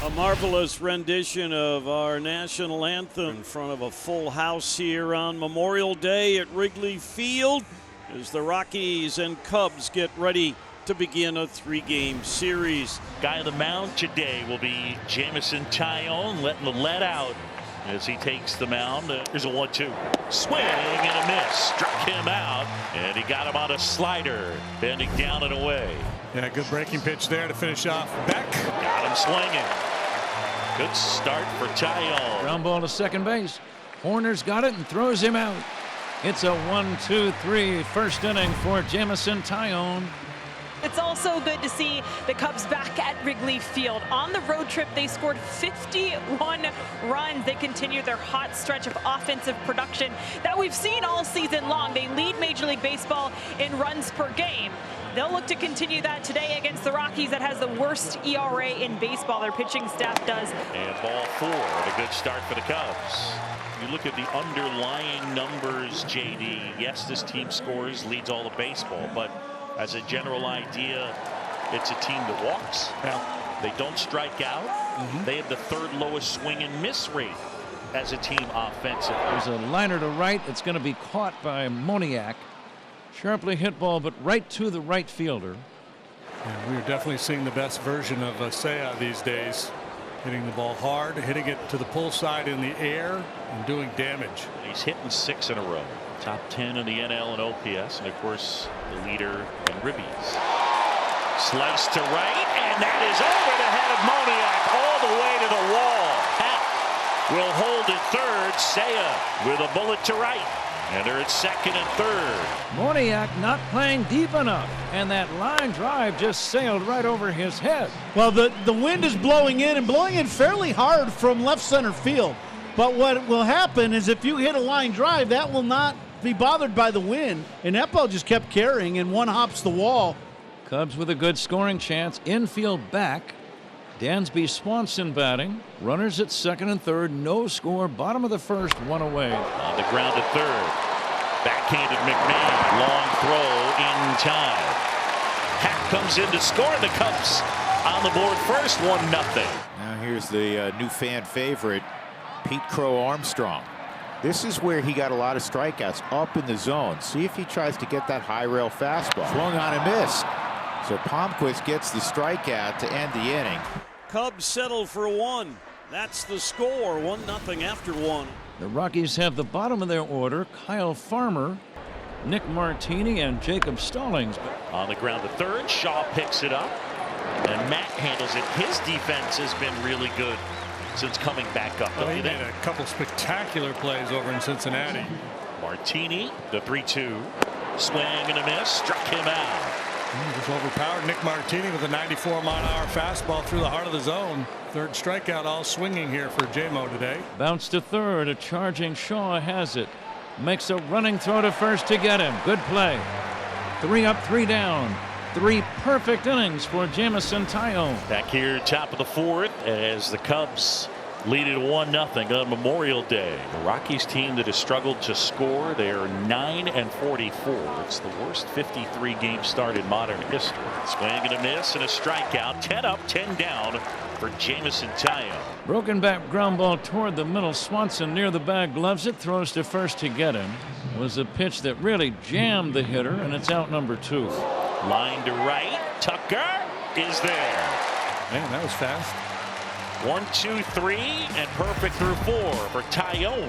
A marvelous rendition of our national anthem in front of a full house here on Memorial Day at Wrigley Field as the Rockies and Cubs get ready to begin a 3-game series. Guy on the mound today will be Jameson Taillon, letting the lead out as he takes the mound. Here's a 1-2. Swing and a miss. Struck him out, and he got him on a slider, bending down and away. Yeah, good breaking pitch there to finish off Beck. Got him swinging. Good start for Taillon. Ground ball to second base. Horner's got it and throws him out. It's a 1-2-3 first inning for Jameson Taillon. It's also good to see the Cubs back at Wrigley Field. On the road trip, they scored 51 runs. They continue their hot stretch of offensive production that we've seen all season long. They lead Major League Baseball in runs per game. They'll look to continue that today against the Rockies that has the worst ERA in baseball. Their pitching staff does. And ball 4, and a good start for the Cubs. You look at the underlying numbers, JD. Yes, this team scores, leads all of baseball, but as a general idea, it's a team that walks. They don't strike out. They have the 3rd lowest swing and miss rate as a team offensively. There's a liner to right. It's going to be caught by Moniak. Sharply hit ball, but right to the right fielder. Yeah, we're definitely seeing the best version of Seiya these days. Hitting the ball hard, hitting it to the pull side in the air, and doing damage. He's hitting 6 in a row. Top 10 in the NL and OPS, and of course the leader in ribbies. Slice to right, and that is over the head of Moniak all the way to the wall. Happ will hold at third. Seiya with a bullet to right, and they're at second and third. Moniak not playing deep enough, and that line drive just sailed right over his head. Well, the wind is blowing in and blowing in fairly hard from left center field. But what will happen is if you hit a line drive, that will not be bothered by the wind, and that ball just kept carrying, and one hops the wall. Cubs with a good scoring chance. Infield back. Dansby Swanson batting. Runners at second and third. No score. Bottom of the first. One away. On the ground at third. Backhanded McMahon. Long throw in time. Hack comes in to score. The Cubs on the board first. 1-0. Now here's the new fan favorite, Pete Crow Armstrong. This is where he got a lot of strikeouts up in the zone. See if he tries to get that high rail fastball. Swung on and missed. So Palmquist gets the strikeout to end the inning. Cubs settle for 1. That's the score. 1-0 after 1. The Rockies have the bottom of their order. Kyle Farmer, Nick Martini, and Jacob Stallings. On the ground at third. Shaw picks it up, and Matt handles it. His defense has been really good since coming back up. He made a couple spectacular plays over in Cincinnati. Martini, the 3-2. Swing and a miss. Struck him out. Just overpowered Nick Martini with a 94-mile-an-hour fastball through the heart of the zone. 3rd strikeout, all swinging here for J-Mo today. Bounce to third. A charging Shaw has it. Makes a running throw to first to get him. Good play. 3 up, 3 down. 3 perfect innings for Jameson Taillon. Back here, top of the 4th, as the Cubs lead it 1-0 on Memorial Day. The Rockies team that has struggled to score. They are 9-44. It's the worst 53-game start in modern history. Swing and a miss and a strikeout. 10 up, 10 down for Jameson Taillon. Broken back ground ball toward the middle. Swanson near the bag, gloves it, throws to first to get him. It was a pitch that really jammed the hitter, and it's out number 2. Line to right. Tucker is there. Man, that was fast. 1, 2, 3, and perfect through 4 for Taillon.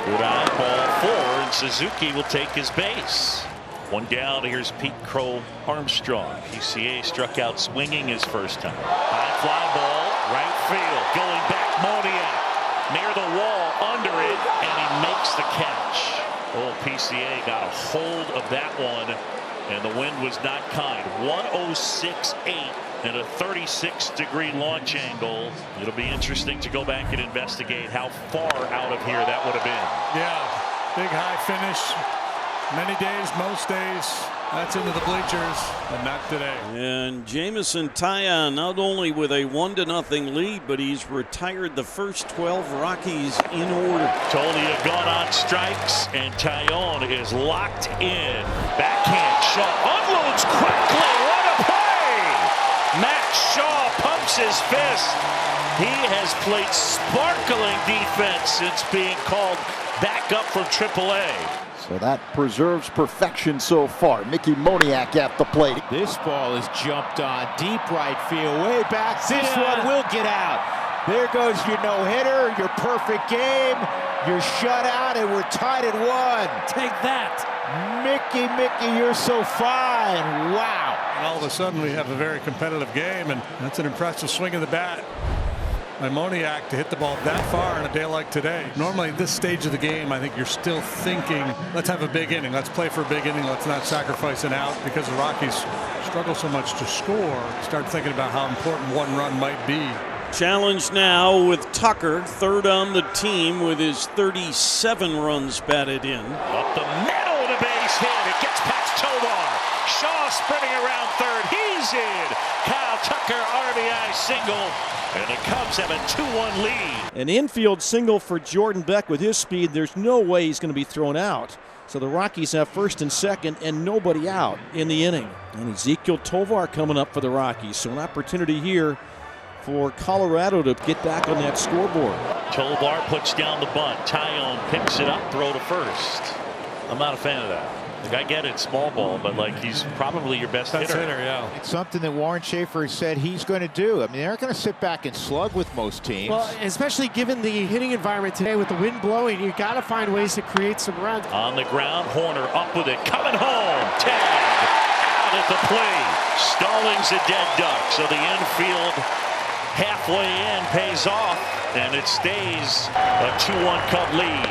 Good eye, ball 4, and Suzuki will take his base. 1 down. Here's Pete Crow Armstrong. PCA struck out swinging his first time. High fly ball, right field. Going back, Moniak near the wall, under it, and he makes the catch. Oh, PCA got a hold of that one, and the wind was not kind. 106.8. and a 36-degree launch angle. It'll be interesting to go back and investigate how far out of here that would have been. Yeah, big high finish. Many days, most days, that's into the bleachers, but not today. And Jameson Taillon not only with a 1-0 lead, but he's retired the first 12 Rockies in order. Taillon gone on strikes, and Taillon is locked in. Backhand shot, unloads quickly. What a play! Matt Shaw pumps his fist. He has played sparkling defense since being called back up from AAA. So that preserves perfection so far. Mickey Moniak at the plate. This ball is jumped on deep right field, way back. This one will get out. There goes your no-hitter, your perfect game, your shutout, and we're tied at 1. Take that. Mickey, you're so fine. Wow. And all of a sudden we have a very competitive game, and that's an impressive swing of the bat by Moniak to hit the ball that far on a day like today. Normally at this stage of the game, I think you're still thinking, let's have a big inning. Let's play for a big inning. Let's not sacrifice an out, because the Rockies struggle so much to score. Start thinking about how important one run might be. Challenge now with Tucker, third on the team with his 37 runs batted in. Up the middle of the base hit. It gets past Tovar. Shaw sprinting around third. He's in. Kyle Tucker RBI single. And the Cubs have a 2-1 lead. An infield single for Jordan Beck. With his speed, there's no way he's going to be thrown out. So the Rockies have first and second and nobody out in the inning. And Ezekiel Tovar coming up for the Rockies. So an opportunity here for Colorado to get back on that scoreboard. Tovar puts down the bunt. Taillon picks it up, throw to first. I'm not a fan of that. Like, I get it, small ball, but like, he's probably your best hitter. Yeah. It's something that Warren Schaefer said he's going to do. I mean, they're not going to sit back and slug with most teams. Well, especially given the hitting environment today with the wind blowing, you got to find ways to create some runs. On the ground, Horner up with it, coming home. Tag out at the plate. Stallings a dead duck, so the infield halfway in pays off, and it stays a 2-1 Cub lead.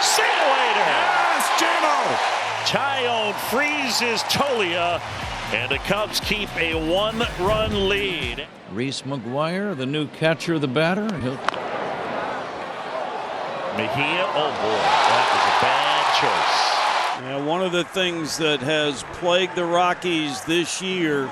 See you later. Yes, J-Mo. Taillon freezes Tolia, and the Cubs keep a 1-run lead. Reese McGuire, the new catcher, the batter. Mejia, oh boy, that was a bad choice. Now, one of the things that has plagued the Rockies this year,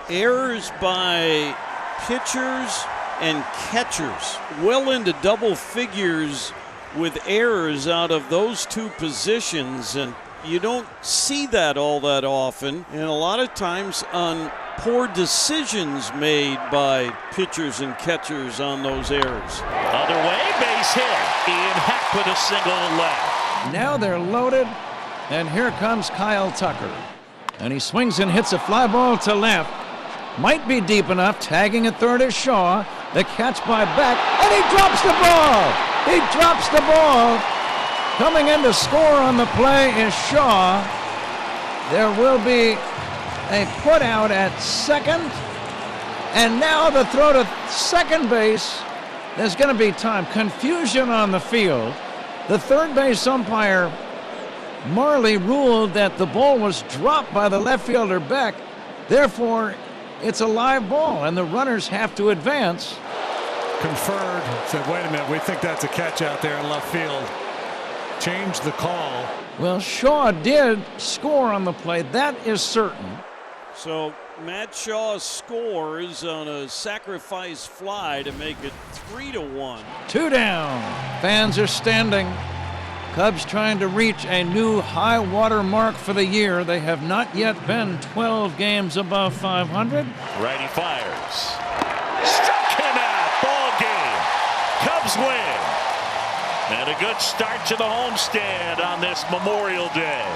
errors by pitchers and catchers, well into double figures with errors out of those two positions, and you don't see that all that often, and a lot of times on poor decisions made by pitchers and catchers on those errors. Other way, base hit. Ian Hack with a single left. Now they're loaded, and here comes Kyle Tucker. And he swings and hits a fly ball to left. Might be deep enough. Tagging at third is Shaw. The catch by Beck, and he drops the ball. He drops the ball. Coming in to score on the play is Shaw. There will be a put out at second. And now the throw to second base. There's going to be time. Confusion on the field. The third base umpire, Marley, ruled that the ball was dropped by the left fielder Beck. Therefore, it's a live ball, and the runners have to advance. Conferred, said, wait a minute, we think that's a catch out there in left field. Changed the call. Well, Shaw did score on the play. That is certain. So Matt Shaw scores on a sacrifice fly to make it 3-1. 2 down. Fans are standing. Cubs trying to reach a new high water mark for the year. They have not yet been 12 games above 500. Righty fires. Struck him out. Ball game. Cubs win. And a good start to the homestand on this Memorial Day.